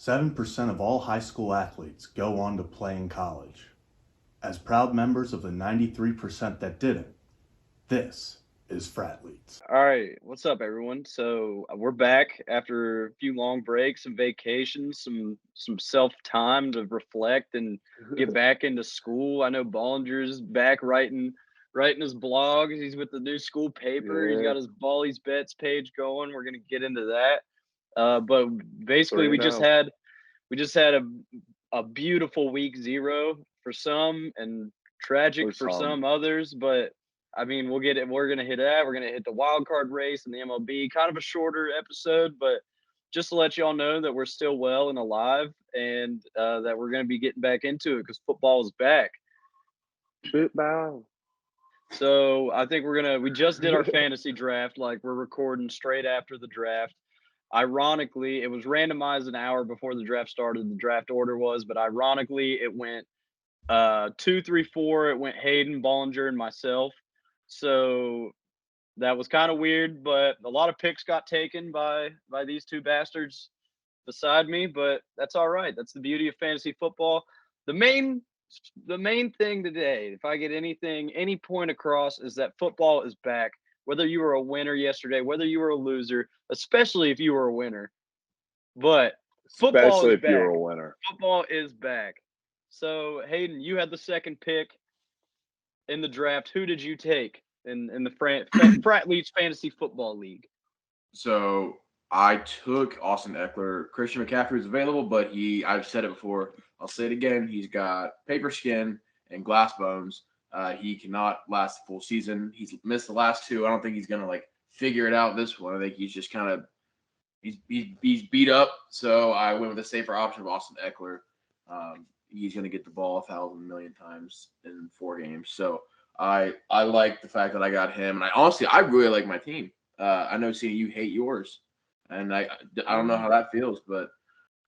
7% of all high school athletes go on to play in college. As proud members of the 93% that didn't, this is Fratleets. All right, what's up, everyone? So we're back after a few long breaks, some vacations, some self time to reflect and get back into school. I know Bollinger's back writing his blog. He's with the new school paper. He's got his Bally's Bets page going. We're gonna get into that. But basically, we just had a beautiful week 0 for some and tragic for some others, but I mean, we'll get it. We're gonna hit that. We're gonna hit the wild card race and the MLB. Kind of a shorter episode, but just to let y'all know that we're still well and alive, and that we're gonna be getting back into it because football is back. Football. So I think we just did our fantasy draft. Like, we're recording straight after the draft. Ironically, it was randomized an hour before the draft started. The draft order was, but ironically, it went 2, 3, 4. It went Hayden, Bollinger, and myself. So that was kind of weird, but a lot of picks got taken by these two bastards beside me, but that's all right. That's the beauty of fantasy football. The main thing today, if I get any point across, is that football is back. Whether you were a winner yesterday, whether you were a loser, especially if you were a winner. But football Especially is if back. you're a winner. Football is back. So, Hayden, you had the second pick in the draft. Who did you take in the Fratleets Fantasy Football League? So I took Austin Eckler. Christian McCaffrey is available, but I've said it before, I'll say it again, he's got paper skin and glass bones. He cannot last the full season. He's missed the last 2. I don't think he's going to figure it out this one. I think he's just kind of he's beat up. So I went with the safer option of Austin Eckler. He's going to get the ball 1,000 million times in 4 games. So I like the fact that I got him. And I really like my team. I know, seeing you hate yours, and I don't know how that feels, but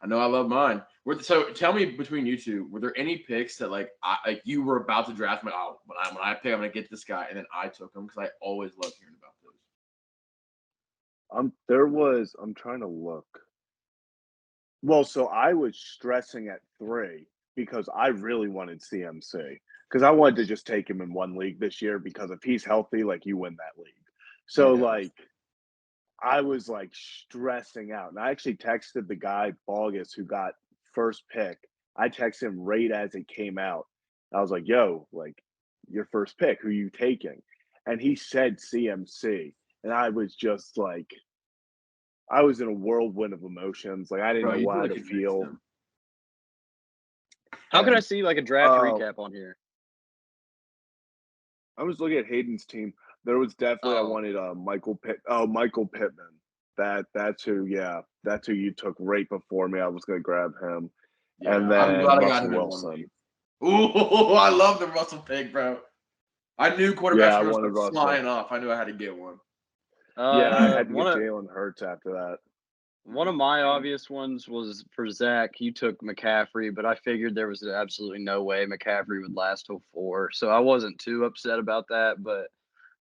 I know I love mine. So tell me, between you two, were there any picks that you were about to draft? When I pick, I'm going to get this guy, and then I took him, because I always love hearing about those. I'm trying to look. Well, so I was stressing at 3 because I really wanted CMC, because I wanted to just take him in one league this year, because if he's healthy, you win that league. So I was stressing out, and I actually texted the guy Bogus who got first pick. I texted him right as it came out. I was like, "Yo, your first pick, who you taking?" And he said CMC, and I was just I was in a whirlwind of emotions. I didn't know how to feel. How can I see a draft recap on here? I was looking at Hayden's team. There was definitely I wanted Michael Pittman. That's who you took right before me. I was gonna grab him. Yeah, and then I'm glad I got Russell him Wilson. Ooh, I love the Russell pick, bro. I knew quarterbacks were Russell flying off. I knew I had to get one. I had to get Jalen Hurts after that. One of my obvious ones was for Zach. You took McCaffrey, but I figured there was absolutely no way McCaffrey would last till 4. So I wasn't too upset about that, but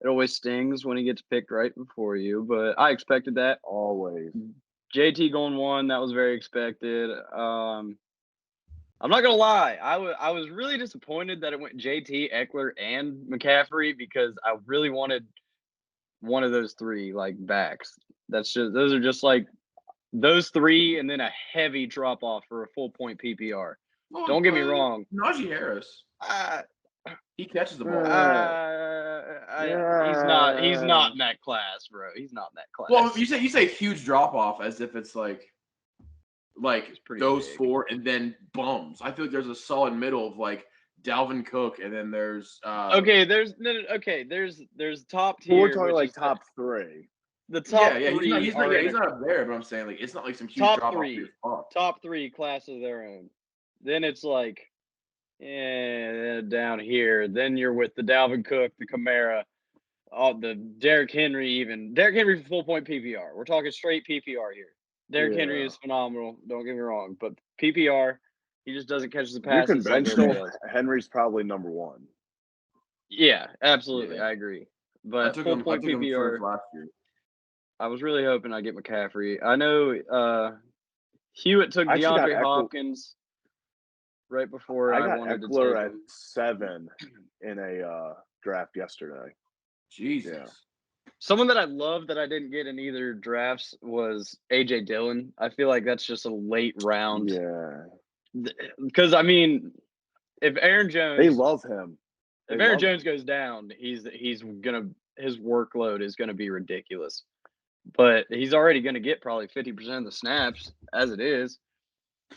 it always stings when he gets picked right before you. But I expected that. Always. JT going 1, that was very expected. I'm not gonna lie, I was really disappointed that it went JT, Eckler, and McCaffrey, because I really wanted one of those 3 backs. Those are just those 3, and then a heavy drop off for a full point PPR. Oh, don't get me wrong. Najee Harris. He catches the ball. He's not in that class, bro. He's not in that class. Well, you say huge drop off as if it's those big. 4 and then bums. I feel like there's a solid middle of Dalvin Cook, and then there's there's top tier. We're talking top 3. The top 3. He's not up there, but I'm saying it's not some huge drop off. Top 3 class of their own. Then it's down here. Then you're with the Dalvin Cook, the Kamara, the Derrick Henry. Even Derrick Henry full point PPR. We're talking straight PPR here. Derrick Henry is phenomenal. Don't get me wrong, but PPR, he just doesn't catch the passes. Conventional, Henry's probably number 1. Yeah, absolutely, I agree. But full point PPR last year. I was really hoping I'd get McCaffrey. I know Hewitt took I actually got DeAndre Hopkins right before I got wanted to Eckler take at him. 7 in a draft yesterday. Jesus. Yeah. Someone that I love that I didn't get in either drafts was A.J. Dillon. I feel like that's just a late round. Yeah. Because, I mean, if Aaron Jones... They love him. If Aaron Jones goes down, his workload is gonna be ridiculous. But he's already gonna get probably 50% of the snaps as it is.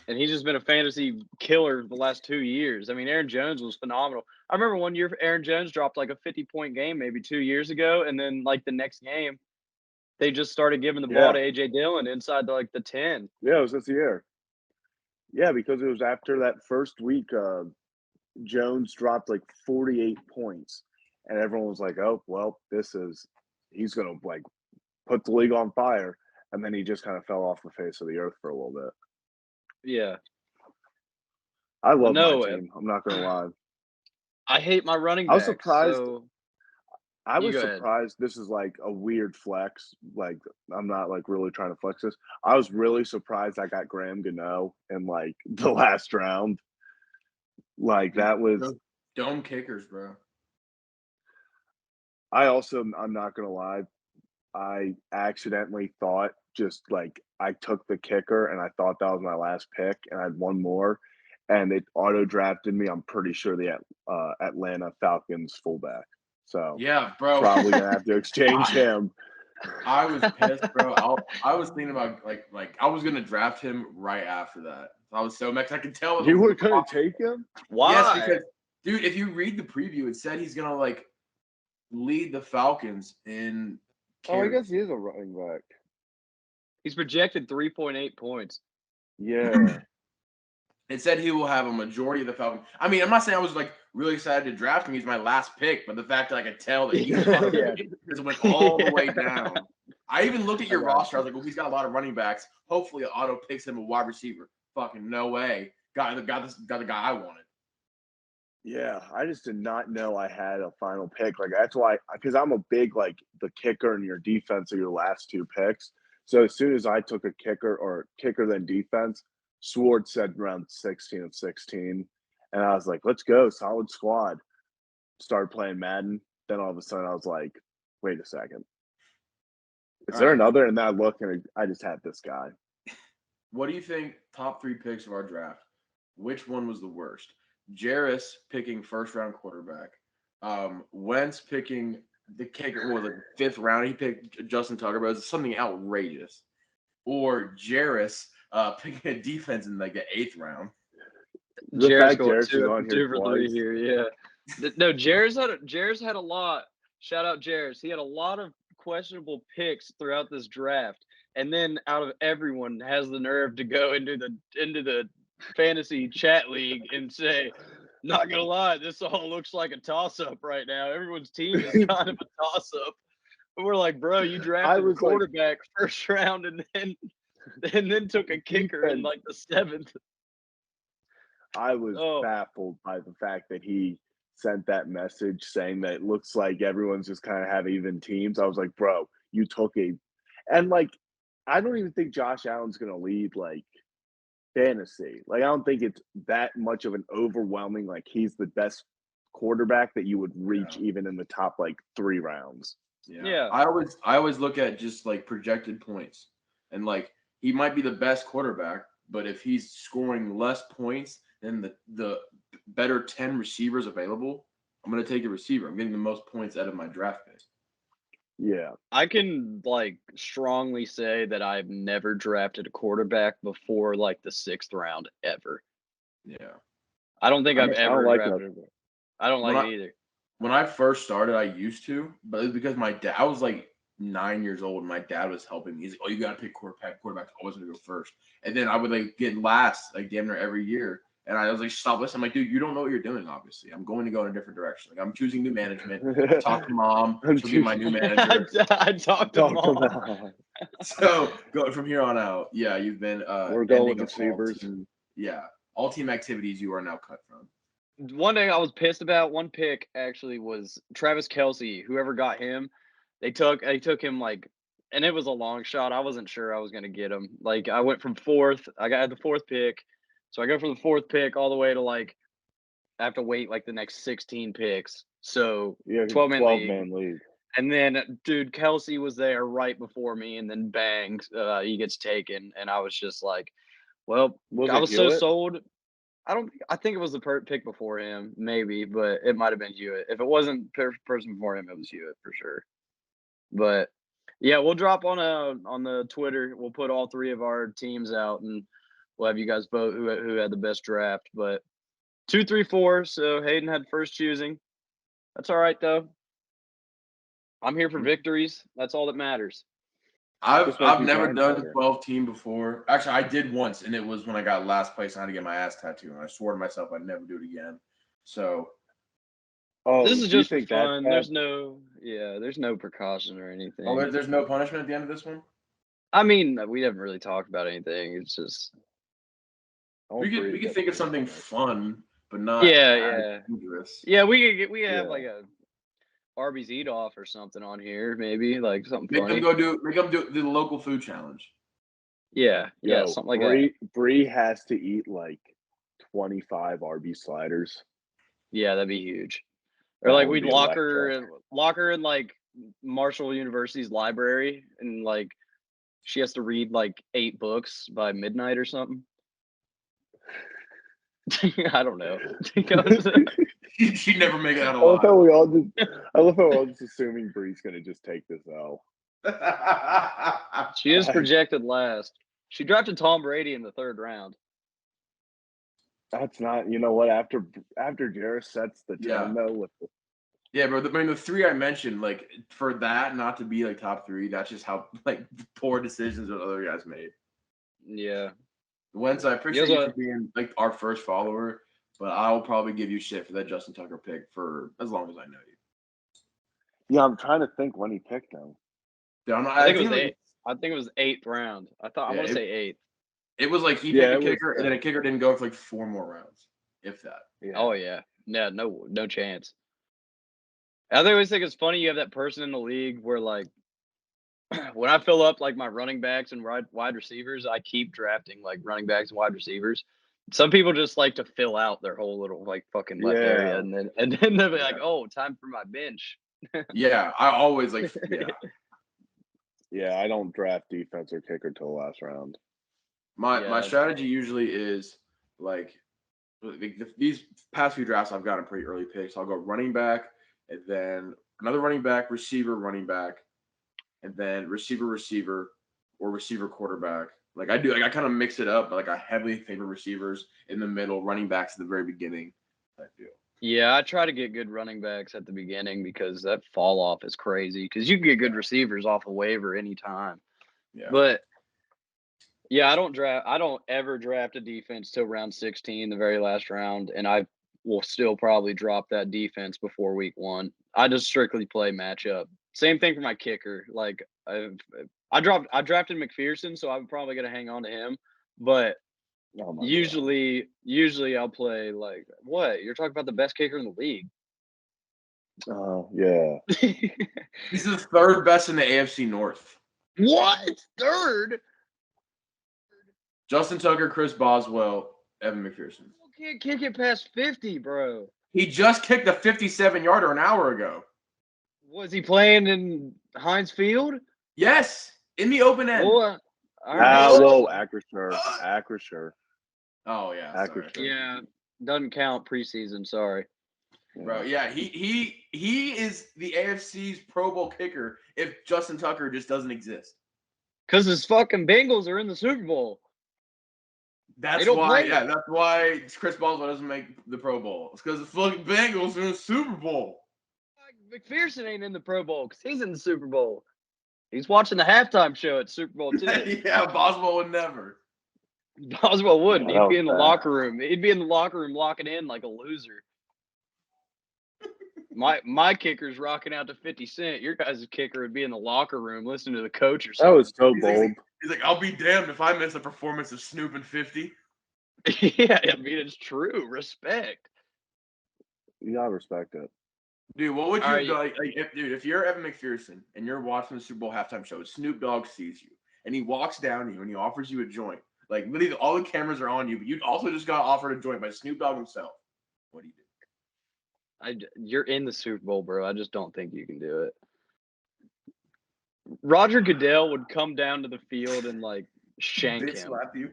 And he's just been a fantasy killer the last 2 years. I mean, Aaron Jones was phenomenal. I remember one year Aaron Jones dropped like a 50-point game maybe 2 years ago, and then like the next game, they just started giving the ball to A.J. Dillon inside the 10. Yeah, it was this year. Yeah, because it was after that first week, Jones dropped like 48 points, and everyone was like, "Oh, well, he's gonna like put the league on fire," and then he just kind of fell off the face of the earth for a little bit. Yeah. I love my team. I'm not gonna lie. I hate my running back. I was surprised. So I was go ahead. surprised. This is like a weird flex. Like, I'm not like really trying to flex this. I was really surprised I got Graham Gano in like the last round. Like that was Those dome kickers, bro. I'm not gonna lie, I accidentally thought just like I took the kicker and I thought that was my last pick and I had one more and it auto drafted me. I'm pretty sure the Atlanta Falcons fullback. So Yeah, bro. probably gonna have to exchange him. I was pissed, bro. I was thinking about like I was gonna draft him right after that. I was so mad. I could tell. You were gonna take him? Why? Yes, because dude, if you read the preview, it said he's gonna like lead the Falcons in. Oh, I guess he is a running back. He's projected 3.8 points. Yeah. It said he will have a majority of the Falcons. I mean, I'm not saying I was like really excited to draft him. He's my last pick, but the fact that I could tell that he's just went all the way down. I even looked at your roster. I was like, well, he's got a lot of running backs. Hopefully, auto picks him a wide receiver. Fucking no way. Got the guy I wanted. Yeah, I just did not know I had a final pick. Like that's why, because I'm a big like the kicker and your defense are your last two picks. So as soon as I took a kicker then defense, Sword said around 16 of 16, and I was like, let's go, solid squad. Started playing Madden. Then all of a sudden I was like, wait a second, is there another? And then I look and I just had this guy. What do you think? Top 3 picks of our draft. Which one was the worst? Jarris picking first round quarterback. Wentz picking the kicker. What was it, 5th round? He picked Justin Tucker, but it was something outrageous. Or Jarris picking a defense in like the 8th round. Jarris going 2 for 3 here. Yeah. No, Jarris had a lot. Shout out Jarris. He had a lot of questionable picks throughout this draft, and then out of everyone has the nerve to go into the fantasy chat league and say, not gonna lie, this all looks like a toss-up right now. Everyone's team is kind of a toss-up. But we're like, bro, you drafted a quarterback first round and then took a kicker in like the 7th. I was baffled by the fact that he sent that message saying that it looks like everyone's just kind of have even teams. I was like, bro, you took and like, I don't even think Josh Allen's going to lead like fantasy. Like, I don't think it's that much of an overwhelming, like he's the best quarterback that you would reach even in the top like 3 rounds. Yeah. I always look at just like projected points and like he might be the best quarterback, but if he's scoring less points than the better 10 receivers available, I'm going to take a receiver. I'm getting the most points out of my draft pick. Yeah. I can like strongly say that I've never drafted a quarterback before like the 6th round ever. Yeah. I don't think I've ever drafted. I don't like it either. When I first started, I used to, but it was because my dad, I was like 9 years old and my dad was helping me. He's like, oh, you got to pick quarterback. Always going to go first. And then I would like get last like damn near every year. And I was like, stop listening. I'm like, dude, you don't know what you're doing, obviously. I'm going to go in a different direction. Like, I'm choosing new management. Talk to mom. She'll be my new manager. I talked to mom. So, going from here on out, yeah, you've been we're going with receivers. All team activities you are now cut from. One thing I was pissed about, one pick actually was Travis Kelce. Whoever got him, they took him like and it was a long shot. I wasn't sure I was gonna get him. Like I went from fourth. I got the fourth pick, so I go from the fourth pick all the way to like I have to wait like the next 16 picks. So Yeah, 12-man 12 league. man league. And then, dude, Kelsey was there right before me, and then bang, he gets taken, and I was just like, well, Was I it was so Hewitt? sold. I think it was the pick before him, maybe, but it might have been Hewitt. If it wasn't person before him, it was Hewitt for sure. But yeah, we'll drop on the Twitter. We'll put all three of our teams out, and we'll have you guys vote who had the best draft. But 2, 3, 4. So Hayden had first choosing. That's all right though. I'm here for victories. That's all that matters. Just make I've you never grind done harder. 12 team before. Actually, I did once, and it was when I got last place and I had to get my ass tattooed. And I swore to myself I'd never do it again. So Oh, This is do you just for think that's fun. bad? There's no precaution or anything. there's no punishment at the end of this one. I mean, we haven't really talked about anything. It's just Don't We breathe could that think of shit something on us. fun, but not yeah. dangerous. Yeah, we could have Yeah. like a Arby's eat off or something on here, maybe like something Make them funny. do the local food challenge. Yeah, Yo, something like that. Bree has to eat like 25 Arby's sliders. Yeah, that'd be huge. Or That like would we'd be electric. lock her in like Marshall University's library, and like she has to read like 8 books by midnight or something. I don't know. She'd never make it out I love how alive. I love how we're all just assuming Bree's gonna just take this L. She is projected last. She drafted Tom Brady in the 3rd round. That's not, you know what? After Jarris sets the Yeah. tone though with the Yeah, bro. The 3 I mentioned, like for that not to be like top 3, that's just how like poor decisions that other guys made. Yeah. Wentz, I appreciate you for being like our first follower, but I'll probably give you shit for that Justin Tucker pick for as long as I know you. Yeah, I'm trying to think when he picked him. Yeah, I think it was 8. I think it was 8th round. I want to say 8th. It was like he picked a kicker, and then a kicker didn't go for like 4 more rounds, if that. Yeah. Oh yeah. Yeah, no chance. I always think it's funny you have that person in the league where like when I fill up like my running backs and wide receivers, I keep drafting like running backs and wide receivers. Some people just like to fill out their whole little like fucking left area, and then they'll be like, "Oh, time for my bench." Yeah, I always like Yeah, I don't draft defense or kicker till the last round. My strategy usually is like these past few drafts I've gotten pretty early picks. I'll go running back, and then another running back, receiver, running back, and then receiver, or receiver quarterback. Like I do, like I kind of mix it up. But like I heavily favor receivers in the middle, running backs at the very beginning. I feel. Yeah, I try to get good running backs at the beginning because that fall off is crazy. Because you can get good receivers off a waiver anytime. Yeah. But yeah, I don't ever draft a defense till round 16, the very last round, and I will still probably drop that defense before week 1. I just strictly play matchup. Same thing for my kicker. Like I drafted McPherson, so I'm probably gonna hang on to him. But usually I'll play like what? You're talking about the best kicker in the league. Oh, yeah. He's the 3rd best in the AFC North. What? 3rd? Justin Tucker, Chris Boswell, Evan McPherson. You can't kick it past 50, bro. He just kicked a 57-yarder an hour ago. Was he playing in Heinz Field? Yes, in the open end. Whoa, Acrisure. Oh yeah, Acrisure. Yeah, doesn't count preseason. Sorry, bro. Yeah, he is the AFC's Pro Bowl kicker. If Justin Tucker just doesn't exist, because his fucking Bengals are in the Super Bowl. That's why. Yeah, that's why Chris Boswell doesn't make the Pro Bowl. It's because the fucking Bengals are in the Super Bowl. McPherson ain't in the Pro Bowl because he's in the Super Bowl. He's watching the halftime show at Super Bowl too. Yeah, Boswell would never. Boswell wouldn't. He'd be in the locker room. He'd be in the locker room locking in like a loser. My kicker's rocking out to 50 Cent. Your guys' kicker would be in the locker room listening to the coach or something. That was so bold. He's like, I'll be damned if I miss a performance of Snoop and 50. Yeah, I mean, it's true. Respect. You gotta respect it. Dude, what would you All have right, done? If you're Evan McPherson and you're watching the Super Bowl halftime show, Snoop Dogg sees you and he walks down to you and he offers you a joint. Like literally, all the cameras are on you, but you also just got offered a joint by Snoop Dogg himself. What do you do? you're in the Super Bowl, bro. I just don't think you can do it. Roger Goodell would come down to the field and like shank Bitch him. slap you.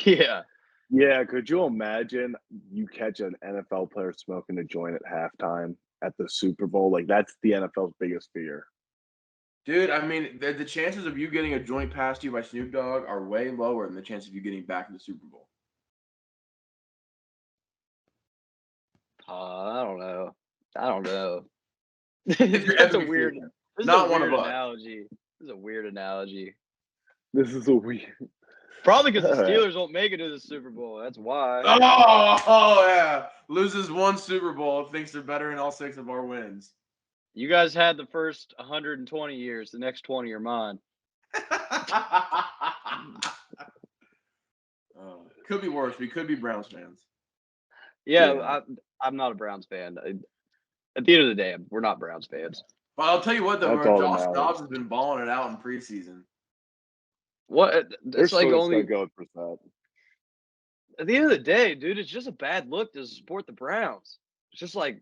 Yeah. Yeah, could you imagine you catch an NFL player smoking a joint at halftime at the Super Bowl? Like that's the NFL's biggest fear. Dude, I mean, the chances of you getting a joint passed you by Snoop Dogg are way lower than the chance of you getting back in the Super Bowl. I don't know. I don't know. If you're That's a Evan weird. McPherson, This is not a one of weird us. analogy. This is a weird analogy. This is a weird. Probably because the Alright. Steelers won't make it to the Super Bowl. That's why. Oh yeah, loses one Super Bowl, thinks they're better in all 6 of our wins. You guys had the first 120 years. The next 20 are mine. Could be worse. We could be Browns fans. Yeah, Yeah. I'm not a Browns fan. At the end of the day, we're not Browns fans. But I'll tell you what, though, That's all that Josh matters. Dobbs has been balling it out in preseason. What? They're It's like still only going for that. at the end of the day, dude. It's just a bad look to support the Browns. It's just like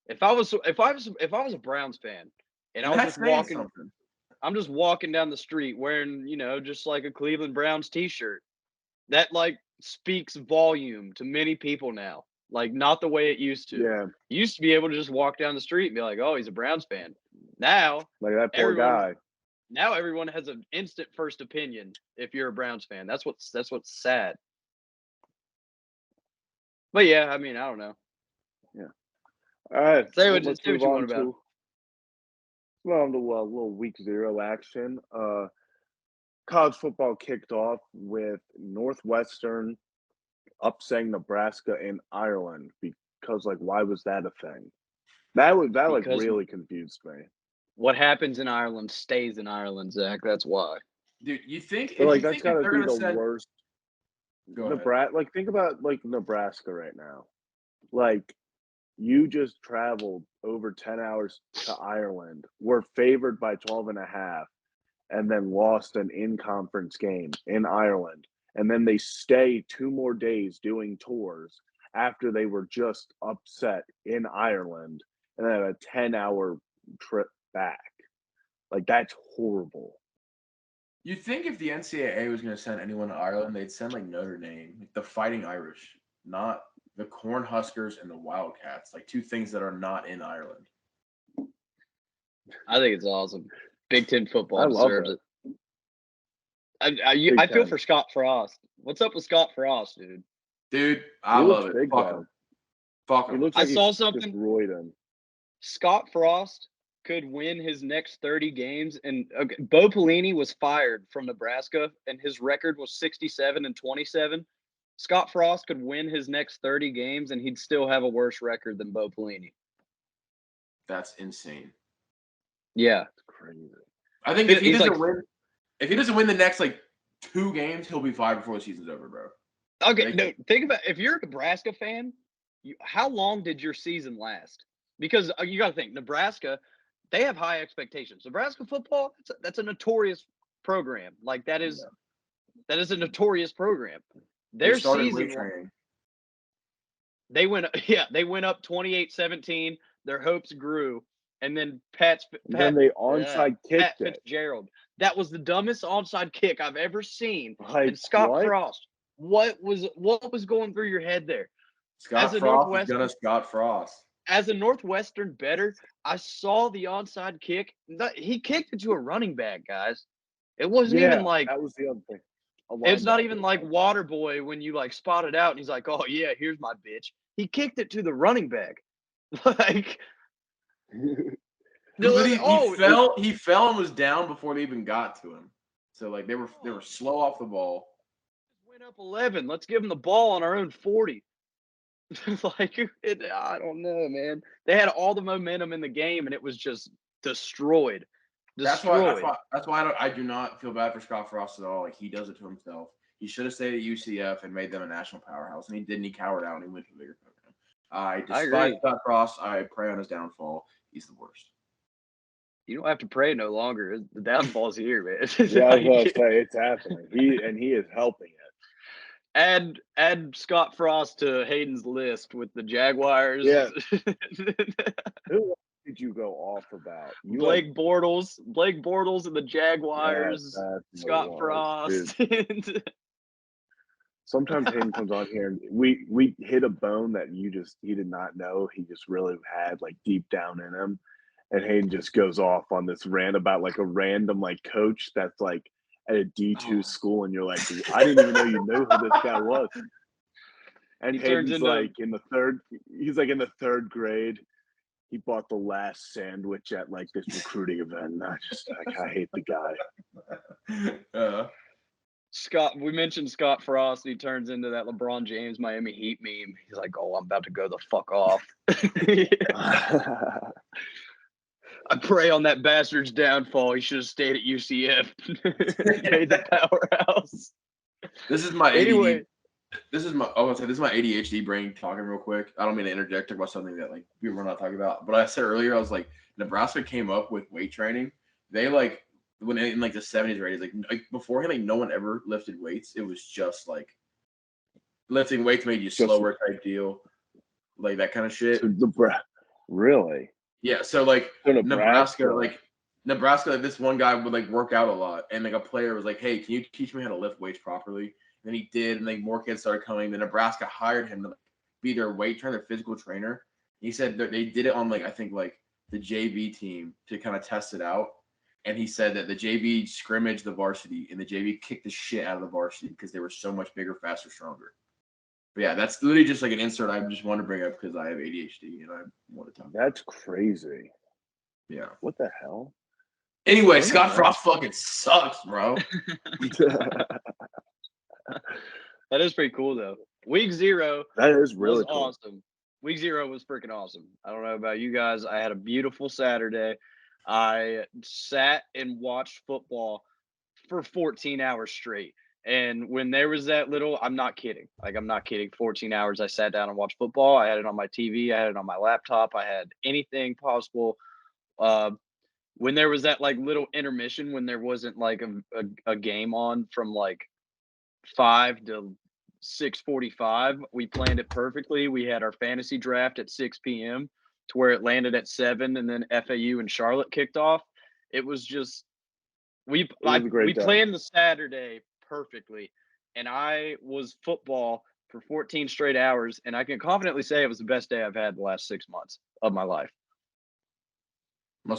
if I was a Browns fan and I was That's just saying walking, something. I'm just walking down the street wearing, just like a Cleveland Browns t-shirt. That like speaks volume to many people now. Like not the way it used to. Yeah, You used to be able to just walk down the street and be like, "Oh, he's a Browns fan." Now, like that poor everyone guy. now everyone has an instant first opinion if you're a Browns fan. That's what's sad. But yeah, I mean, I don't know. All right, Say well, what, let's say what move you on want about. to a little week 0 action. College football kicked off with Northwestern upsetting Nebraska in Ireland because, like, why was that a thing? That Because really confused me. what happens in Ireland stays in Ireland, Zach. That's why. Dude, you think But like, if that's got to they're be gonna the send worst. Go ahead. Nebraska, like, think about like Nebraska right now. Like, you just traveled over 10 hours to Ireland. Were favored by 12.5, and then lost an in-conference game in Ireland. And then they stay 2 more days doing tours after they were just upset in Ireland and then a 10-hour trip back. Like, that's horrible. You think if the NCAA was going to send anyone to Ireland, they'd send like Notre Dame, like the Fighting Irish, not the Cornhuskers and the Wildcats, like 2 things that are not in Ireland. I think it's awesome. Big Ten I football love deserves it. it. I feel Ten. for Scott Frost. What's up with Scott Frost, dude? Dude, I He love looks it. big, Fuck though. him. Fuck He him. looks I like he saw something. destroyed him. Scott Frost could win his next 30 games, and Bo Pelini was fired from Nebraska, and his record was 67-27. Scott Frost could win his next 30 games, and he'd still have a worse record than Bo Pelini. That's insane. Yeah, It's crazy. I think if he He's doesn't like- win the next like 2 games, he'll be fired before the season's over, bro. okay. No, think about if you're a Nebraska fan, how long did your season last? Because you got to think Nebraska, they have high expectations. Nebraska football, that's a notorious program. Like that is a notorious program. Their They started season, weight training. they went up 28-17. Their hopes grew, and then Then they onside Pat kicked it. Fitzgerald. That was the dumbest onside kick I've ever seen. Like, And Scott what? Frost, what was going through your head there? Scott as a Frost is Northwestern- gonna Scott Frost. As a Northwestern bettor, I saw the onside kick. He kicked it to a running back, guys. It wasn't even like that was the other thing. it's not even like Waterboy when you like spot it out and he's like, "Oh yeah, here's my bitch." He kicked it to the running back. Like He fell and was down before they even got to him. So like they were slow off the ball. Went up 11. Let's give him the ball on our own 40. I don't know, man. They had all the momentum in the game, and it was just destroyed. That's why I do not feel bad for Scott Frost at all. Like he does it to himself. He should have stayed at UCF and made them a national powerhouse, and he didn't. He cowered out and he went to a bigger program. I I despise agree. Scott Frost. I pray on his downfall. He's the worst. You don't have to pray no longer. The downfall's here, man. Yeah, I was going to say it's happening. He is helping it. Add Scott Frost to Haydens list with the Jaguars. Yeah. Who did you go off about? Blake Bortles and the Jaguars. That's Scott what it was, Frost. Sometimes Hayden comes on here and we hit a bone that he did not know he just really had like deep down in him. And Hayden just goes off on this rant about like a random like coach that's like at a D2 school, and you're like, I didn't even know you knew who this guy was. And Hayden's like in the third grade. He bought the last sandwich at like this recruiting event. And I hate the guy. We mentioned Scott Frost. He turns into that LeBron James Miami Heat meme. He's like, "Oh, I'm about to go the fuck off." I pray on that bastard's downfall. He should have stayed at UCF. Made the powerhouse. This is my anyway. This is my ADHD brain talking real quick. I don't mean to interject about something that like we were not talking about. But I said earlier, I was like, Nebraska came up with weight training. They like when in like the 70s or 80s, like beforehand, like no one ever lifted weights. It was just like lifting weights made you slower type deal, like that kind of shit. Really? Yeah. So like Nebraska, like this one guy would like work out a lot, and like a player was like, "Hey, can you teach me how to lift weights properly?" And he did, and like more kids started coming. Then Nebraska hired him to like, be their weight trainer, their physical trainer. He said that they did it on like I think like the JV team to kind of test it out. And he said that the JV scrimmaged the varsity, and the JV kicked the shit out of the varsity because they were so much bigger, faster, stronger. But yeah, that's literally just like an insert I just want to bring up because I have ADHD and I want to talk. That's crazy. Yeah. What the hell? Anyway, Scott Frost fucking sucks, bro. That is pretty cool though. Week 0 that is really cool. Awesome. Week 0 was freaking awesome. I don't know about you guys. I had a beautiful Saturday. I sat and watched football for 14 hours straight. And when there was that little, I'm not kidding. Like, I'm not kidding. 14 hours I sat down and watched football. I had it on my TV. I had it on my laptop. I had anything possible. When there was that like little intermission, when there wasn't like a game on from like 5 to 6:45, we planned it perfectly. We had our fantasy draft at 6 p.m. to where it landed at 7, and then FAU and Charlotte kicked off. It was just we planned the Saturday perfectly, and I was football for 14 straight hours, and I can confidently say it was the best day I've had the last 6 months of my life.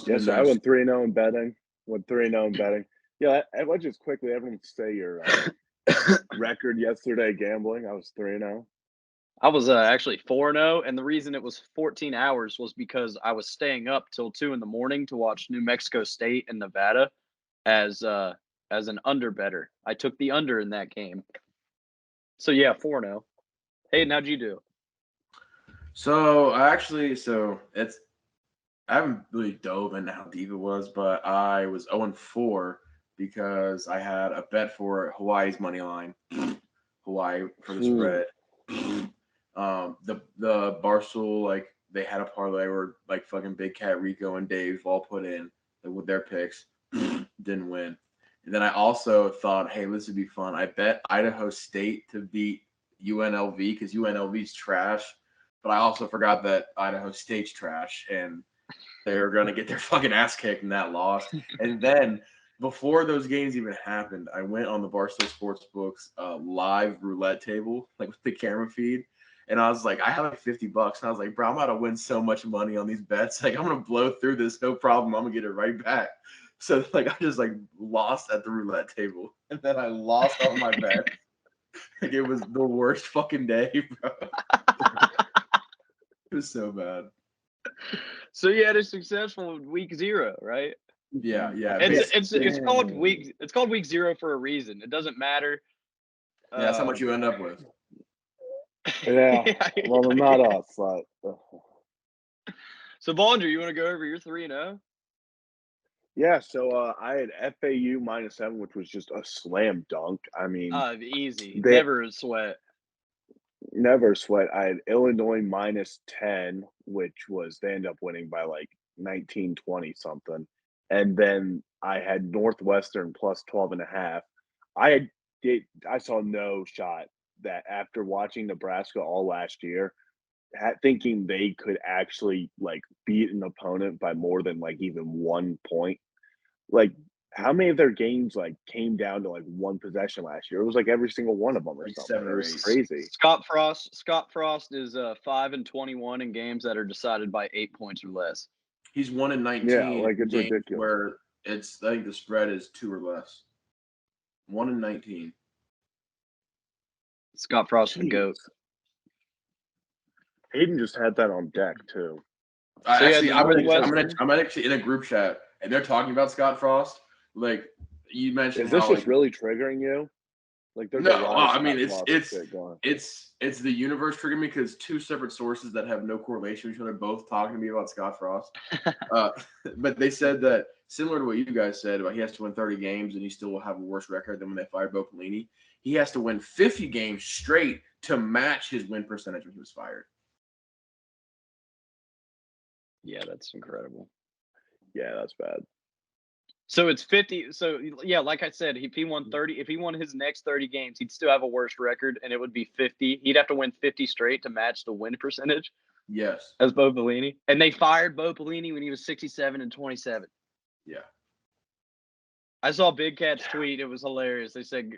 Yes, I went 3-0 in betting. Yeah, I would just quickly, everyone say your record yesterday gambling. I was 3-0. I was actually 4-0, and the reason it was 14 hours was because I was staying up till 2 a.m. to watch New Mexico State and Nevada as an under better. I took the under in that game. So yeah, 4-0. Hayden, how'd you do? I haven't really dove into how deep it was, but I was 0-4 because I had a bet for Hawaii's money line, Hawaii for the spread. The Barstool, like they had a parlay where like fucking Big Cat, Rico, and Dave all put in like, with their picks, didn't win. And then I also thought, hey, this would be fun. I bet Idaho State to beat UNLV because UNLV's trash, but I also forgot that Idaho State's trash and they were going to get their fucking ass kicked in that loss. And then before those games even happened, I went on the Barstool Sportsbook's live roulette table, like with the camera feed. And I was like, I have like $50. And I was like, bro, I'm about to win so much money on these bets. Like, I'm going to blow through this. No problem. I'm going to get it right back. So, like, I just, like, lost at the roulette table. And then I lost all my bets. Like, it was the worst fucking day, bro. It was so bad. So you had a successful week 0, right? Yeah. It's called week 0 for a reason. It doesn't matter. Yeah, that's how much you end up with. Yeah. Well, not us. So Ballinger, you want to go over your 3-0? Yeah, so I had FAU -7, which was just a slam dunk. I mean, easy. Never a sweat. never sweat. I had Illinois -10, which was they ended up winning by like 19, 20 something. And then I had Northwestern +12.5. I saw no shot that after watching Nebraska all last year, thinking they could actually like beat an opponent by more than like even 1 point. Like how many of their games like came down to like one possession last year? It was like every single one of them or Like something. 7 It or was 8. crazy. Scott Frost is 5-21 in games that are decided by 8 points or less. He's 1-19 Yeah, like in it's games ridiculous. where I think the spread is 2 or less. 1-19. Scott Frost, the GOAT. Jeez. Hayden just had that on deck too. So Actually, the I'm actually in a group chat, and they're talking about Scott Frost. Like you mentioned, Is this how just really triggering you? Like there's a no, lot of I mean Scott Frost shit going. it's the universe triggering me because 2 separate sources that have no correlation with each other both talking to me about Scott Frost. But they said that similar to what you guys said about he has to win 30 games and he still will have a worse record than when they fired Bo Pelini. He has to win 50 games straight to match his win percentage when he was fired. Yeah, that's incredible. Yeah, that's bad. So it's 50. So yeah, like I said, if he won his next 30 games, he'd still have a worse record, and it would be 50. He'd have to win 50 straight to match the win percentage Yes. as Bo Pelini. And they fired Bo Pelini when he was 67-27. Yeah. I saw Big Cat's tweet. It was hilarious. He said,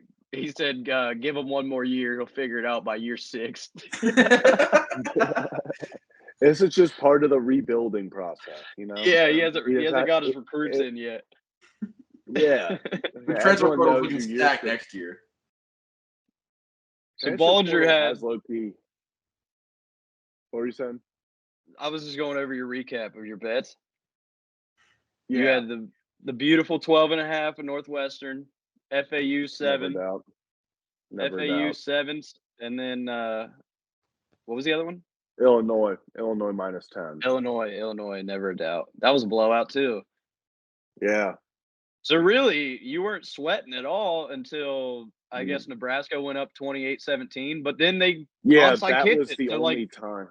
give him one more year. He'll figure it out by year 6. This is just part of the rebuilding process, you know? Yeah, he hasn't got his it- recruits in yet. Yeah. The transfer Everyone portal knows looking your year stacked 6. next year. So Transfer Bollinger portal had. has low key. What were you saying? I was just going over your recap of your bets. Yeah. You had the beautiful 12.5 of Northwestern, FAU 7, Never doubt. Never FAU doubt. 7, and then what was the other one? Illinois -10. Illinois, never a doubt. That was a blowout too. Yeah. So really, you weren't sweating at all until I guess Nebraska went up 28-17, but then they onside that kicked was it. the So only time.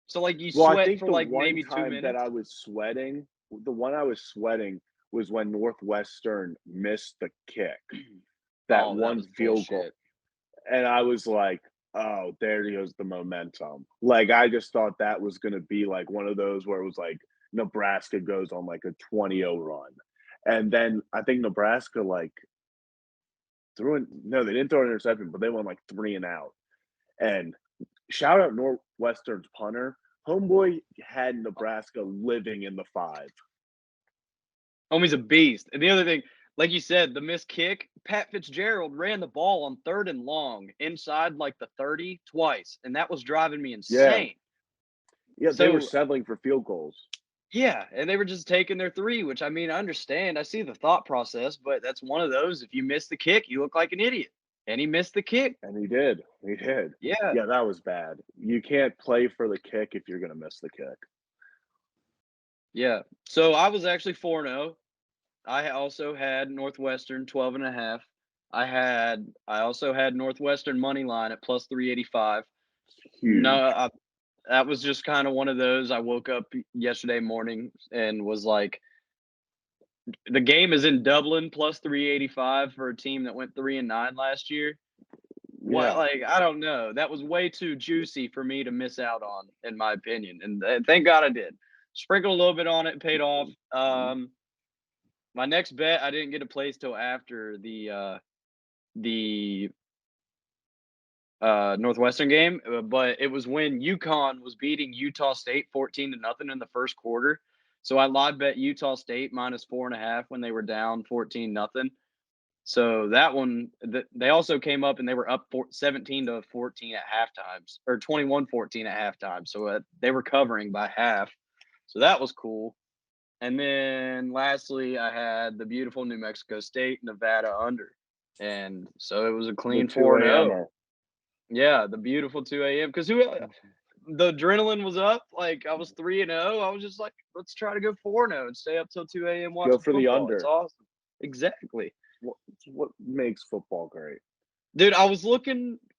so you Well, I sweat think for the like one maybe 2 time minutes. that I was sweating, the one I was sweating was when Northwestern missed the kick. That one was field goal. bullshit. And I was like, oh, there goes the momentum. Like, I just thought that was going to be like one of those where it was like Nebraska goes on like a 20-0 run. And then I think Nebraska like they didn't throw an interception, but they went like 3 and out. And shout out Northwestern's punter. Homeboy had Nebraska living in the 5. Homie's a beast. And the other thing, like you said, the missed kick, Pat Fitzgerald ran the ball on 3rd and long inside like the 30 twice, and that was driving me insane. Yeah, they were settling for field goals. Yeah, and they were just taking their 3, which I mean, I understand. I see the thought process, but that's one of those. If you miss the kick, you look like an idiot. And he missed the kick. And he did. He did. Yeah. Yeah, that was bad. You can't play for the kick if you're going to miss the kick. Yeah. So I was actually 4-0. I also had Northwestern 12.5. I also had Northwestern money line at +385. Huge. No, that was just kind of one of those. I woke up yesterday morning and was like, the game is in Dublin +385 for a team that went 3-9 last year. What, like, I don't know. That was way too juicy for me to miss out on, in my opinion. And thank God I did. Sprinkled a little bit on it and paid off. My next bet, I didn't get a place till after the Northwestern game, but it was when UConn was beating Utah State 14-0 in the first quarter. So I live bet Utah State -4.5 when they were down 14-0. So that one, they also came up and they were up 17-14 at halftime, or 21-14 at halftime. So they were covering by half. So that was cool. And then lastly, I had the beautiful New Mexico State, Nevada under. And so it was a clean 4-0. Yeah, the beautiful 2 a.m. Because the adrenaline was up. Like, I was 3-0. I was just like, let's try to go 4-0 and stay up till 2 a.m. watching Go for football. the under. It's awesome. Exactly. What makes football great? Dude, I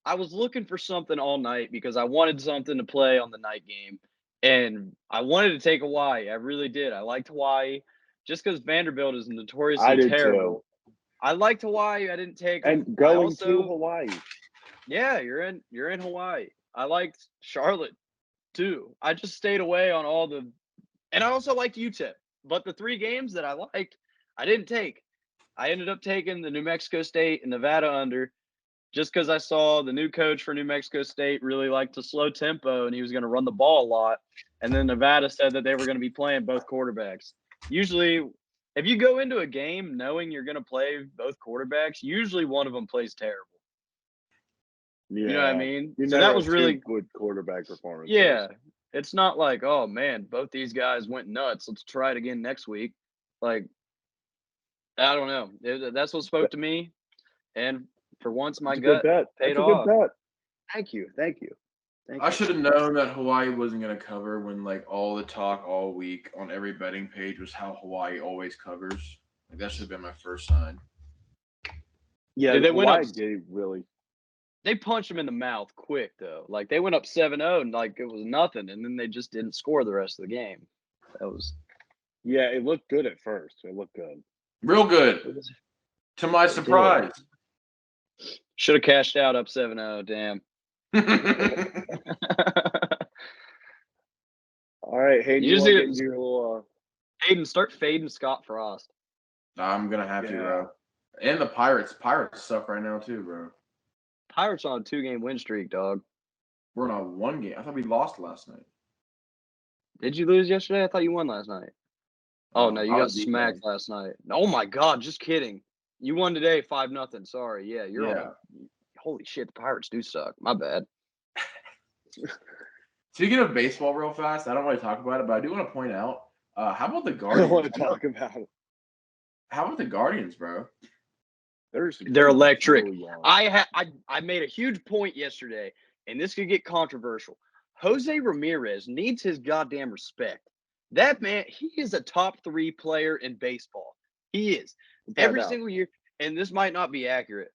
I was looking for something all night because I wanted something to play on the night game, and I wanted to take Hawaii. I really did. I liked Hawaii just because Vanderbilt is I notoriously did too. terrible. I liked Hawaii. I didn't take them. And I going to also, Hawaii. yeah, you're in Hawaii. I liked Charlotte too. I just stayed away on all the, and I also liked UTEP. But the 3 games that I liked, I didn't take. I ended up taking the New Mexico State and Nevada under just because I saw the new coach for New Mexico State really liked to slow tempo and he was going to run the ball a lot. And then Nevada said that they were going to be playing both quarterbacks. Usually, if you go into a game knowing you're going to play both quarterbacks, usually one of them plays terrible. Yeah. You know what I mean? You So never that was have 2 really, good quarterback performances. yeah. It's not like, oh man, both these guys went nuts. Let's try it again next week. Like, I don't know. That's what spoke to me. And for once, my That's a good gut bet. paid That's a off. good bet. Thank you. Thank you. Thank I you. should have known that Hawaii wasn't going to cover when like all the talk all week on every betting page was how Hawaii always covers. Like that should have been my first sign. Yeah, Dude, they went Hawaii up. did really. They punched him in the mouth quick though. Like they went up 7-0 and like it was nothing, and then they just didn't score the rest of the game. That was. Yeah, it looked good at first. It looked good. Real It good. was To my surprise. should have cashed out up 7-0. Damn. All right, Hayden, You you just want to need get to, into your little Hayden, start fading Scott Frost. I'm going to have to, Yeah. bro. And the Pirates. Pirates suck right now too, bro. Pirates on a 2-game win streak, dog. We're on a 1 game. I thought we lost last night. Did you lose yesterday? I thought you won last night. Oh no, you I got was beat, smacked man. last night. Oh my god, just kidding. You won today 5-0. Sorry. Yeah, you're on Yeah. holy shit, the Pirates do suck. My bad. Speaking of baseball, real fast, I don't want to talk about it, but I do want to point out. How about the I don't Guardians? want to talk about it. How about the Guardians, bro? They're electric. Really young. I made a huge point yesterday, and this could get controversial. Jose Ramirez needs his goddamn respect. That man, he is a top 3 player in baseball. He is. Every doubt. single year, and this might not be accurate.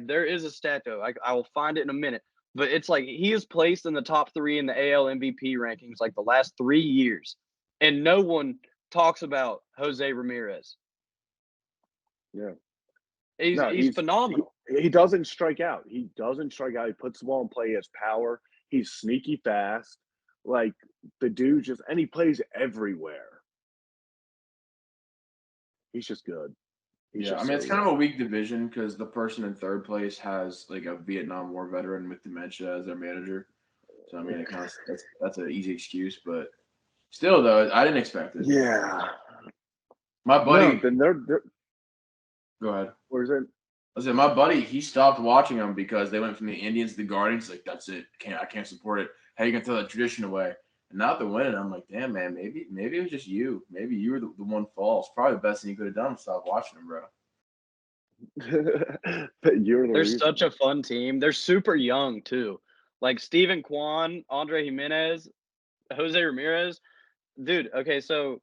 There is a stat though. I will find it in a minute. But it's like he is placed in the top 3 in the AL MVP rankings like the last 3 years, and no one talks about Jose Ramirez. Yeah. He's phenomenal. He doesn't strike out. He doesn't strike out. He puts the ball in play. He has power. He's sneaky fast. Like the dude just, and he plays everywhere. He's just good. He's Yeah, I just mean, it's so kind good. of a weak division because the person in third place has like a Vietnam War veteran with dementia as their manager. So I mean, it kind of that's an easy excuse, but still, though, I didn't expect it. Yeah. My buddy, No, then they're go ahead. where's it? I said my buddy, he stopped watching them because they went from the Indians to the Guardians. Like that's it. I can't support it. How you gonna throw that tradition away? And now they're winning. I'm like, damn, man, maybe it was just you. Maybe you were the one false. Probably the best thing you could have done was stop watching them, bro. But you're the They're reason. such a fun team. They're super young too. Like Steven Kwan, Andre Jimenez, Jose Ramirez. Dude, okay, so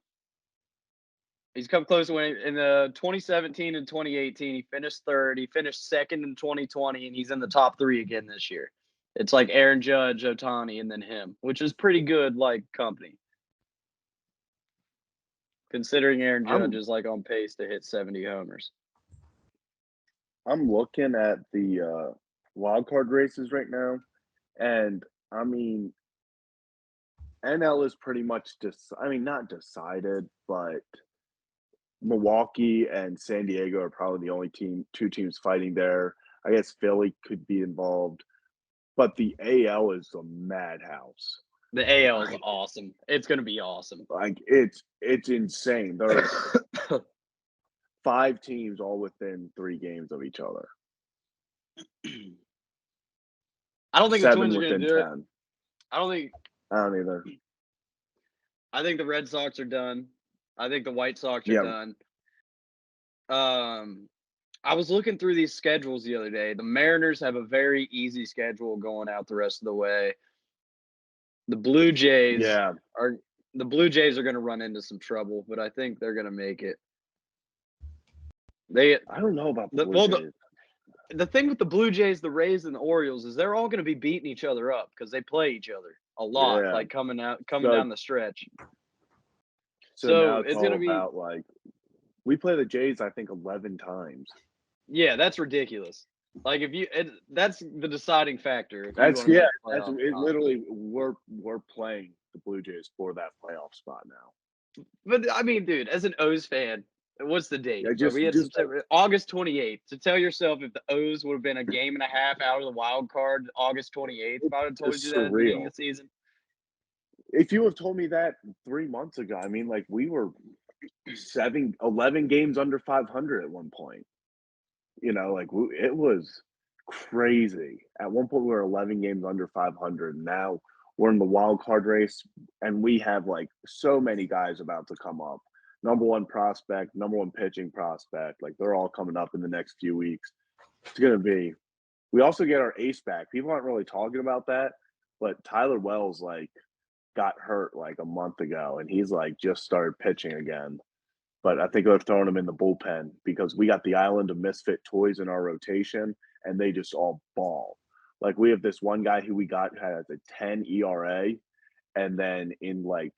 he's come close to winning in the 2017 and 2018. He finished third. He finished second in 2020, and he's in the top 3 again this year. It's like Aaron Judge, Ohtani, and then him, which is pretty good, like company. Considering Aaron Judge is like on pace to hit 70 homers. I'm looking at the wild card races right now, and I mean, NL is pretty much not decided, but Milwaukee and San Diego are probably the only two teams fighting there. I guess Philly could be involved, but the AL is a madhouse. The AL is awesome. It's going to be awesome. Like it's insane. There are 5 teams all within 3 games of each other. I don't think 7 the Twins are going to do 10. it. I don't either. I think the Red Sox are done. I think the White Sox are done. I was looking through these schedules the other day. The Mariners have a very easy schedule going out the rest of the way. The Blue Jays are going to run into some trouble, but I think they're going to make it. I don't know about the Blue Jays. the thing with the Blue Jays, the Rays, and the Orioles is they're all going to be beating each other up because they play each other a lot, Yeah. like coming So- down the stretch. So So now it's gonna all be about like we play the Jays, I think 11 times. yeah, that's ridiculous. Like if you, that's the deciding factor. If you That's wanna make that's playoff it. odds. Literally, we're playing the Blue Jays for that playoff spot now. But I mean, dude, as an O's fan, what's the date? Yeah, Bro, we had September, August 28th. So tell yourself if the O's would have been a game and a half out of the wild card, August 28th. If I would have told It's you that at the beginning surreal. of the season. If you have told me that 3 months ago, I mean, like we were 11 games under 500 at one point. You know, like it was crazy. At one point, we were 11 games under 500. Now we're in the wild card race, and we have like so many guys about to come up. Number one prospect, number one pitching prospect. Like they're all coming up in the next few weeks. It's gonna be. We also get our ace back. People aren't really talking about that, but Tyler Wells like got hurt like a month ago, and he's like just started pitching again. But I think they're throwing him in the bullpen because we got the island of misfit toys in our rotation, and they just all ball. Like we have this one guy who we got has a 10 ERA, and then in like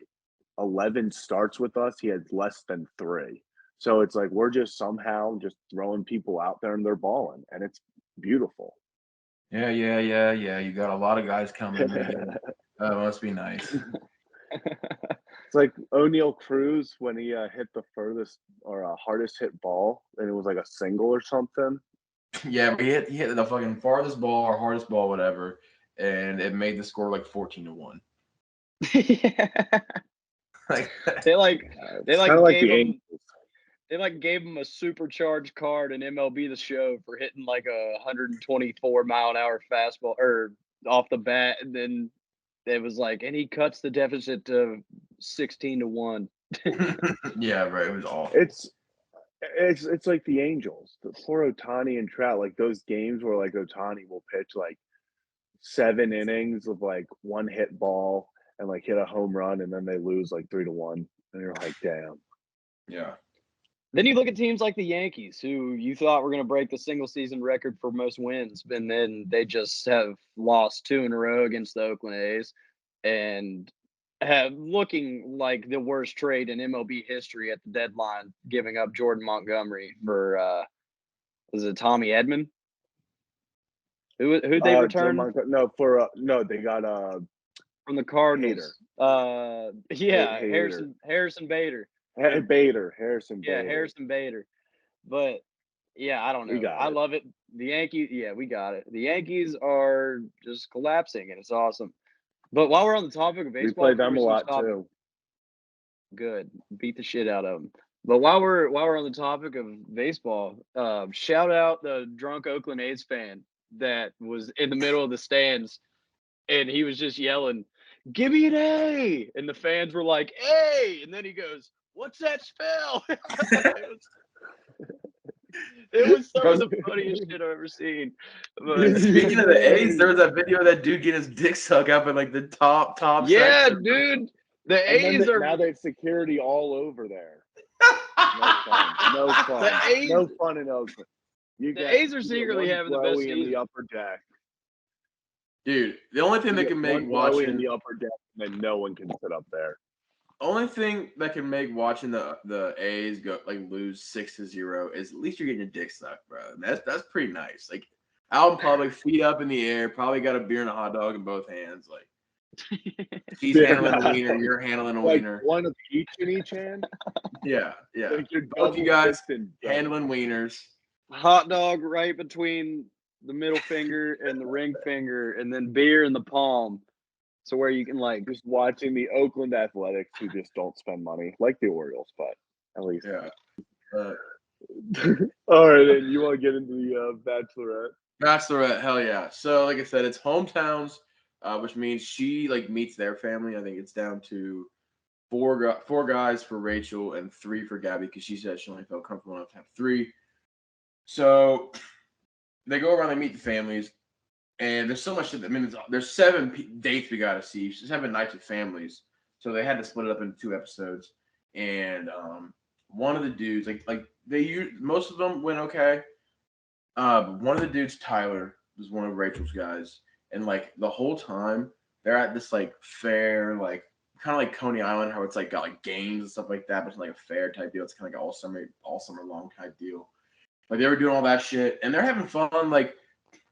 11 starts with us, he had less than 3. So it's like we're just somehow just throwing people out there and they're balling, and it's beautiful. Yeah. You got a lot of guys coming. Must be nice. It's like O'Neal Cruz when he hit the furthest or hardest hit ball, and it was like a single or something. Yeah, but he hit the fucking farthest ball or hardest ball, whatever, and it made the score like 14-1. Yeah. Like They It's kind of like the Angels. they like gave him a supercharged card in MLB The Show for hitting like a 124 mile an hour fastball or off the bat, and then it was like, and he cuts the deficit to 16-1. yeah, right. It was awful. It's like the Angels, the poor Ohtani and Trout, like those games where like Ohtani will pitch like 7 innings of like one hit ball and like hit a home run, and then they lose like 3-1, and you're like, damn. Yeah. Then you look at teams like the Yankees, who you thought were going to break the single season record for most wins, and then they just have lost 2 in a row against the Oakland A's and have looking like the worst trade in MLB history at the deadline, giving up Jordan Montgomery for was it Tommy Edman? Who'd they return No, they got from the Cardinals? Yeah, Hader. Harrison Bader. Harrison Bader. Yeah, Harrison Bader. But yeah, I don't know. We got I it. love it. The Yankees, yeah, we got it. The Yankees are just collapsing, and it's awesome. But while we're on the topic of We baseball, play them a before we lot switch topic- too. Good, beat the shit out of them. But while we're on the topic of baseball, shout out the drunk Oakland A's fan that was in the middle of the stands, and he was just yelling, "Give me an A!" And the fans were like, "A!" And then he goes, "What's that spell?" It was some of the funniest shit I've ever seen. But Speaking of the A's, there was that video of that dude getting his dick sucked up in like the top yeah, section. dude, the And then A's are now they have security all over there. No fun. The A's- No fun in Oakland. the A's are secretly having the best in season. the upper deck. Dude, the only thing that can make in watching the upper deck, and then no one can sit up there. only thing that can make watching the A's go like lose 6-0 is at least you're getting your dick sucked, bro. That's pretty nice. Like out in public, feet up in the air, probably got a beer and a hot dog in both hands. Like he's handling a wiener, you're handling a Like wiener. one of each in each hand. Yeah. Like you're Both you guys double-fisted. handling wieners. Hot dog right between the middle finger and the ring finger, and then beer in the palm. So where you can like Just watching the Oakland Athletics, who just don't spend money like the Orioles, but at least. Yeah. All right, then you want to get into the Bachelorette? Bachelorette, hell yeah. So like I said, it's hometowns, which means she like meets their family. I think it's down to four guys for Rachel and 3 for Gabby because she said she only felt comfortable enough to have 3. So they go around, they meet the families, and there's so much. I mean, there's 7 dates we got to see. 7 nights with families, so they had to split it up into 2 episodes. And one of the dudes, like they most of them went okay. One of the dudes, Tyler, was one of Rachel's guys, and like the whole time they're at this like fair, like kind of like Coney Island, how it's like got like games and stuff like that, but it's like a fair type deal. It's kind of like all summer long type deal. Like they were doing all that shit, and they're having fun, like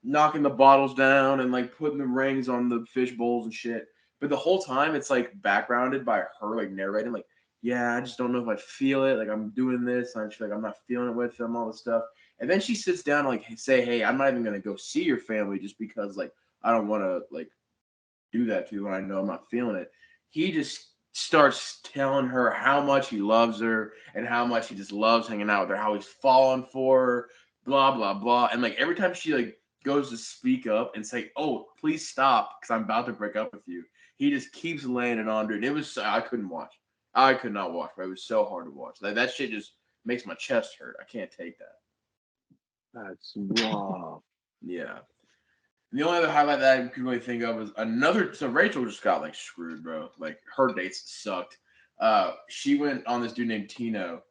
knocking the bottles down and like putting the rings on the fish bowls and shit. But the whole time it's like backgrounded by her like narrating, like, yeah, I just don't know if I feel it. Like I'm doing this, and she's like, I'm not feeling it with them, all this stuff. And then she sits down and like say, hey, I'm not even gonna go see your family just because like I don't want to like do that to you when I know I'm not feeling it. He just starts telling her how much he loves her and how much he just loves hanging out with her, how he's fallen for her, blah blah blah. And like every time she like goes to speak up and say, "Oh, please stop," because I'm about to break up with you, he just keeps laying it on her. And it was I couldn't watch. I could not watch, but it was so hard to watch. Like that shit just makes my chest hurt. I can't take that. That's rough. Yeah. The only other highlight that I could really think of was another. So Rachel just got like screwed, bro. Like her dates sucked. She went on this dude named Tino.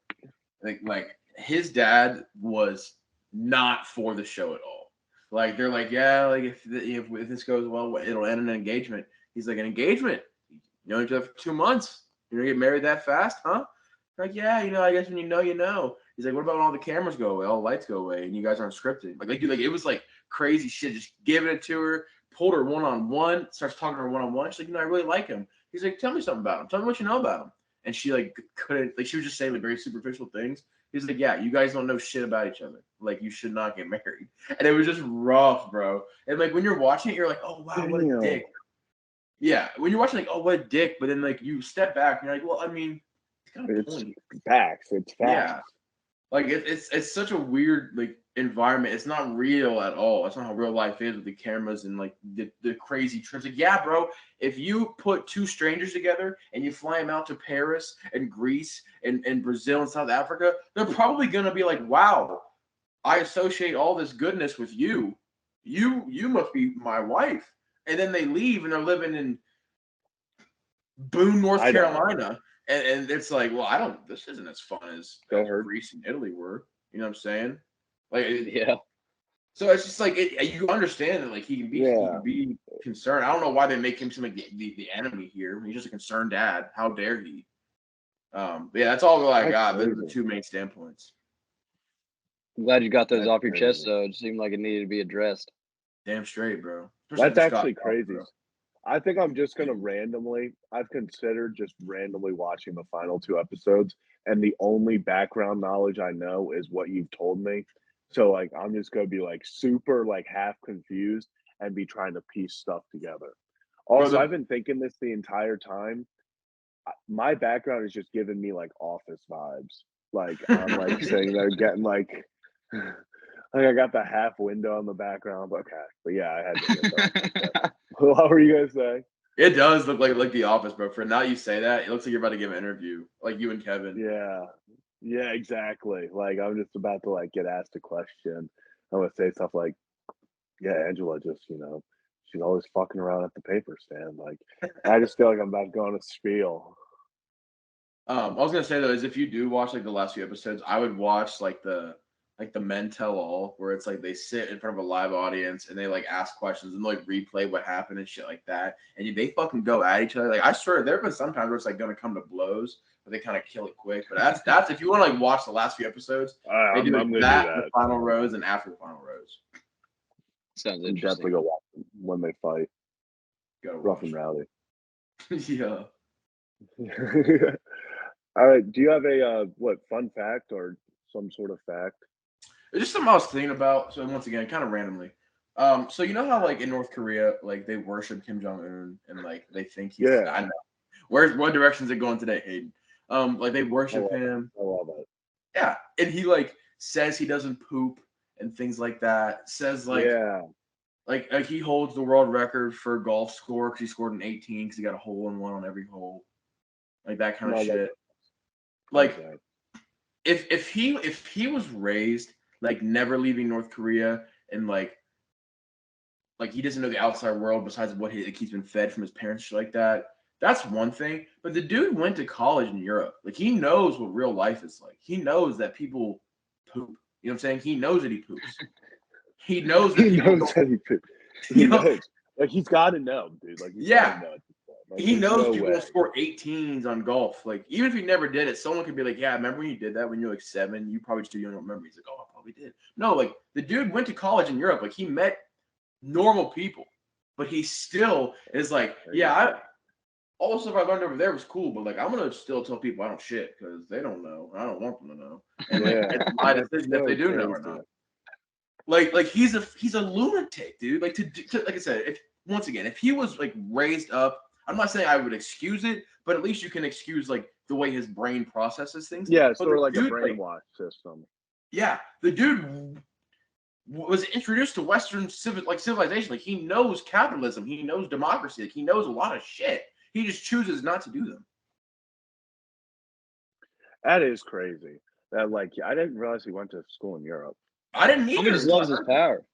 Like his dad was not for the show at all. Like they're like, yeah, like if this goes well, it'll end an engagement. He's like, an engagement? You know each other for 2 months. You're gonna get married that fast, huh? Like, yeah, I guess when you know, you know. He's like, what about when all the cameras go away, all the lights go away, and you guys aren't scripted? Like it was like crazy shit, just giving it to her, pulled her one-on-one, starts talking to her one-on-one. She's like, I really like him. He's like, tell me something about him. Tell me what you know about him. And she like couldn't, like she was just saying like very superficial things. He's like, yeah, you guys don't know shit about each other. Like you should not get married. And it was just rough, bro. And like when you're watching it, you're like, oh wow, what a dick. Yeah, when you're watching, like, oh, what a dick. But then like you step back and you're like, well, I mean, it's kind of point. Facts. It's facts. Yeah. Like it's such a weird like environment. It's not real at all. It's not how real life is with the cameras and like the crazy trips. Like, yeah, bro, if you put two strangers together and you fly them out to Paris and Greece and Brazil and South Africa, they're probably gonna be like, wow, I associate all this goodness with you. You must be my wife. And then they leave and they're living in Boone, North Carolina. And it's like, well, this isn't as fun as Greece and Italy were. You know what I'm saying? Like, Yeah. So it's just like, you understand that, like, he can be concerned. I don't know why they make him seem like the enemy here. He's just a concerned dad. How dare he? But yeah, that's all I got. Those are the two main standpoints. I'm glad you got those off your chest, though. It seemed like it needed to be addressed. Damn straight, bro. That's actually crazy. I think I'm just going to I've considered just randomly watching the final 2 episodes, and the only background knowledge I know is what you've told me. So, like, I'm just going to be, like, super, like, half confused and be trying to piece stuff together. Also, I've been thinking this the entire time. My background is just giving me, like, office vibes. Like, I'm, like, sitting there getting, like I got the half window in the background. Okay. But, yeah, I had to get that. What were you guys saying? It does look like The Office, bro. For now you say that, it looks like you're about to give an interview, like you and Kevin. Yeah, exactly. Like I'm just about to like get asked a question. I'm gonna say stuff like, "Yeah, Angela just she's always fucking around at the paper stand." Like I just feel like I'm about to go on a spiel. I was gonna say though, is if you do watch like the last few episodes, I would watch like the Men Tell All, where it's like they sit in front of a live audience and they like ask questions and like replay what happened and shit like that. And they fucking go at each other. Like I swear there have been sometimes where it's like gonna come to blows, but they kind of kill it quick. But that's if you want to like watch the last few episodes, they do that, the final rose, and after the final rose. Sounds interesting. Definitely go watch them when they fight. Go rough and rowdy. Yeah. All right. Do you have a fun fact or some sort of fact? It's just something I was thinking about. So once again, kind of randomly. So you know how like in North Korea, like they worship Kim Jong-un and like they think he's I don't know. What direction is it going today, Hayden? Like they worship him. I love it. Yeah. And he like says he doesn't poop and things like that. Says like like he holds the world record for golf score because he scored an 18 because he got a hole in one on every hole. Like that kind of shit. Like if he was raised like never leaving North Korea and like he doesn't know the outside world besides what he's been fed from his parents, shit like that. That's one thing. But the dude went to college in Europe. Like he knows what real life is like. He knows that people poop. You know what I'm saying? He knows that he poops. he knows that He people knows don't. that he You know, knows. Like he's got to know, dude. Like he's yeah, got to know. At this point. Like, he there's knows no people way. don't score 18s on golf. Like even if he never did it, someone could be like, "Yeah, remember when you did that when you were like 7? You probably just too young to remember." He's like, "Oh, I probably did." No, like the dude went to college in Europe. Like he met normal people, but he still is like, "Yeah, all the stuff I learned over there was cool, but like I'm gonna still tell people I don't shit because they don't know. I don't want them to know, and like it's my decision if they do know or not." Like he's a lunatic, dude. Like to like I said, if he was like raised up, I'm not saying I would excuse it, but at least you can excuse like the way his brain processes things. Yeah, But sort of like dude, a brainwash system. Yeah, the dude was introduced to Western civilization. Like he knows capitalism, he knows democracy, like he knows a lot of shit. He just chooses not to do them. That is crazy. That like I didn't realize he went to school in Europe. I didn't either. He just loves his power.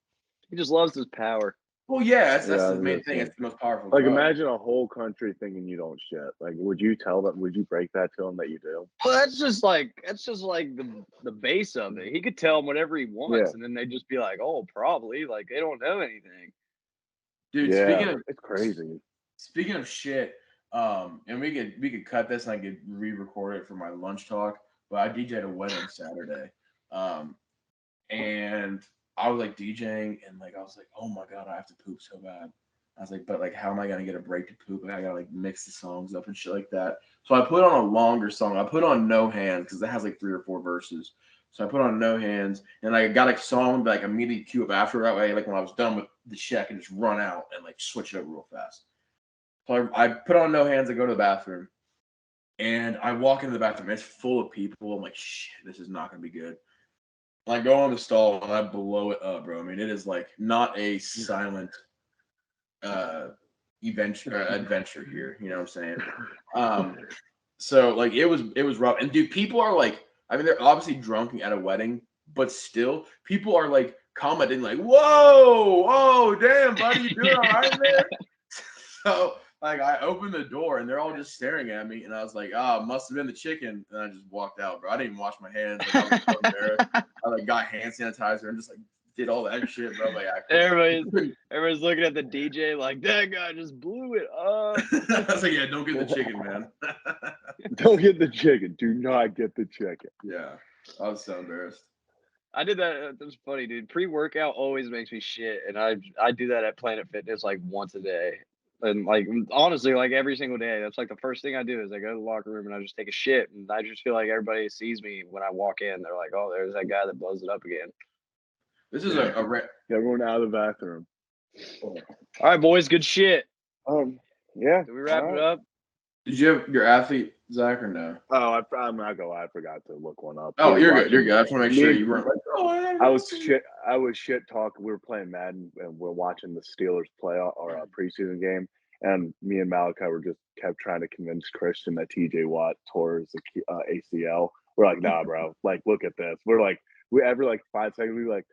He just loves his power. Well, yeah, that's Yeah, the main that's thing. it. It's the most powerful. Like drug. imagine a whole country thinking you don't shit. Like would you tell them? Would you break that to them that you do? Well, that's just like the base of it. He could tell them whatever he wants, Yeah. and then they'd just be like, "Oh, probably." Like they don't know anything. Dude, Yeah, it's crazy. Speaking of shit, and we could cut this and I could re-record it for my lunch talk. But I DJ'd a wedding Saturday, and I was like DJing, and like I was like, oh my god, I have to poop so bad. I was like, but like, how am I gonna get a break to poop? Like, I gotta like mix the songs up and shit like that. So I put on a longer song. I put on No Hands because it has like 3 or 4 verses. So I put on No Hands, and I got a song like immediately queue up after that way. Like when I was done with the shit, I could just run out and like switch it up real fast. So I put on No Hands. I go to the bathroom, and I walk into the bathroom. It's full of people. I'm like, shit, this is not gonna be good. And I go on the stall and I blow it up, bro. I mean, it is like not a silent adventure here. You know what I'm saying? So like it was rough. And dude, people are like, I mean, they're obviously drunk at a wedding, but still, people are like commenting like, "Whoa, oh, damn, buddy, you doing all right there?" So like I opened the door and they're all just staring at me, and I was like, "Ah, must have been the chicken," and I just walked out, bro. I didn't even wash my hands. Like, I was so embarrassed. I like got hand sanitizer and just like did all that shit, bro. Like Everybody's looking at the DJ like that guy just blew it up. I was like, yeah, don't get the chicken, man. Don't get the chicken. Do not get the chicken. Yeah, I was so embarrassed. I did that. That was funny, dude. Pre-workout always makes me shit, and I do that at Planet Fitness like once a day. And like honestly, like every single day, that's like the first thing I do is I go to the locker room and I just take a shit, and I just feel like everybody sees me when I walk in. They're like, "Oh, there's that guy that blows it up again." This is Get everyone out of the bathroom. All right, boys, good shit. Yeah. Did we wrap it up? Did you have your athlete, Zach, or no? Oh, I'm not gonna lie. I forgot to look one up. Oh, you're good. You're good. I just want to make sure you weren't like, oh, I was shit talking. We were playing Madden and we're watching the Steelers play our preseason game. And me and Malachi were just kept trying to convince Christian that TJ Watt tore his ACL. We're like, nah, bro. Like, look at this. We're like, every like 5 seconds, we like,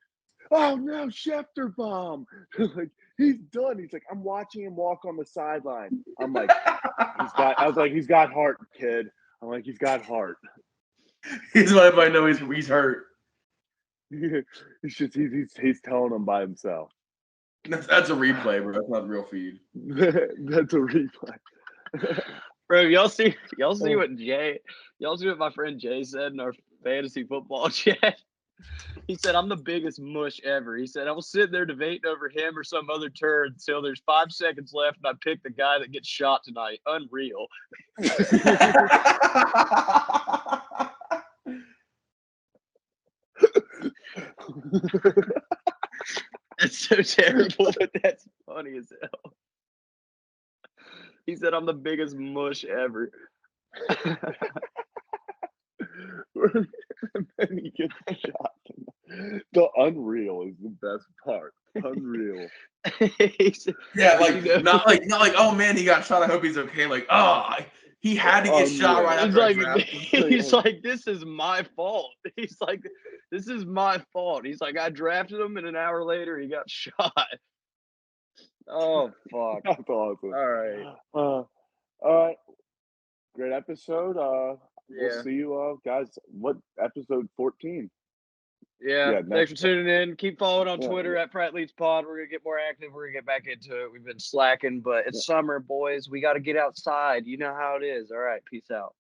oh no, Schefter bomb. Like, he's done. He's like, I'm watching him walk on the sideline. I'm like, he's got heart, kid. I'm like, he's got heart. He's letting everybody know he's hurt. He's telling him by himself. That's a replay, bro. That's not the real feed. That's a replay. Bro, y'all see what my friend Jay said in our fantasy football chat? He said, "I'm the biggest mush ever." He said, "I was sitting there debating over him or some other turd until there's 5 seconds left, and I picked the guy that gets shot tonight. Unreal." That's so terrible, but that's funny as hell. He said, "I'm the biggest mush ever." And then he gets shot. The unreal is the best part. Unreal. Yeah, like not like oh man, he got shot. I hope he's okay. Like he had to get shot right after I drafted him. He's like, "This is my fault." He's like, "This is my fault." He's like, "I drafted him, and an hour later he got shot." Oh fuck! That's awesome. All right. Great episode. Yeah. We'll see you guys. What episode 14? Yeah. Yeah, Thanks next for tuning in. Keep following on Yeah, Twitter at Frat Leads Pod. We're gonna get more active. We're gonna get back into it. We've been slacking, but it's summer, boys. We got to get outside. You know how it is. All right. Peace out.